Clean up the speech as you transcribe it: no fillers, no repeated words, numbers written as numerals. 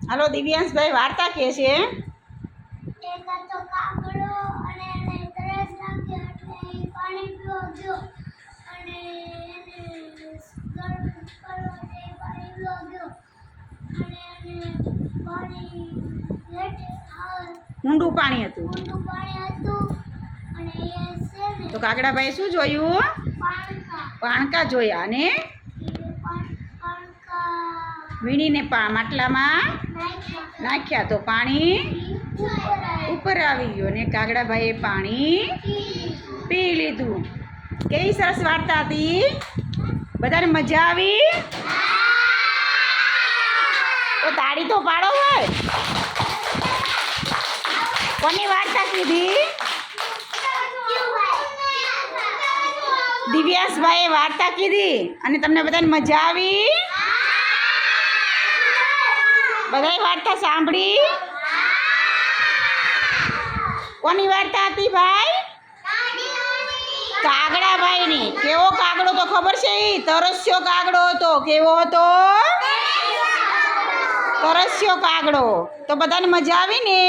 હાલો દિવ્યાંશભાઈ વાર્તા કહે છે. એક હતો કાગડો અને એને તરસ લાગી એટલે એ પાણી પીવા ગયો અને એને ગરમ કરવા માટે પાણી પીવા ગયો અને એને પાણી ઊંડું પાણી હતું. અને એ છે ને તો કાગડાભાઈ શું જોયું? પાણકા જોયા અને વીણીને માટલામાં નાખ્યા તો પાણી ઉપર આવી ગયું ને કાગડાભાઈએ પાણી પી લીધું. કેવી સરસ વાર્તા હતી. બધાને મજા આવી? તો તાળી તો પાડો હોય. કોની વાર્તા કીધી? દિવ્યાંશભાઈએ વાર્તા કીધી અને તમને બધાને મજા આવી? બધાએ વાર્તા સાંભળી? કોની વાર્તા હતી ભાઈ? કાગડાભાઈની. કેવો કાગડો તો ખબર છે? તરસ્યો કાગડો હતો. કેવો હતો? તરસ્યો કાગડો. તો બધાને મજા આવી ને?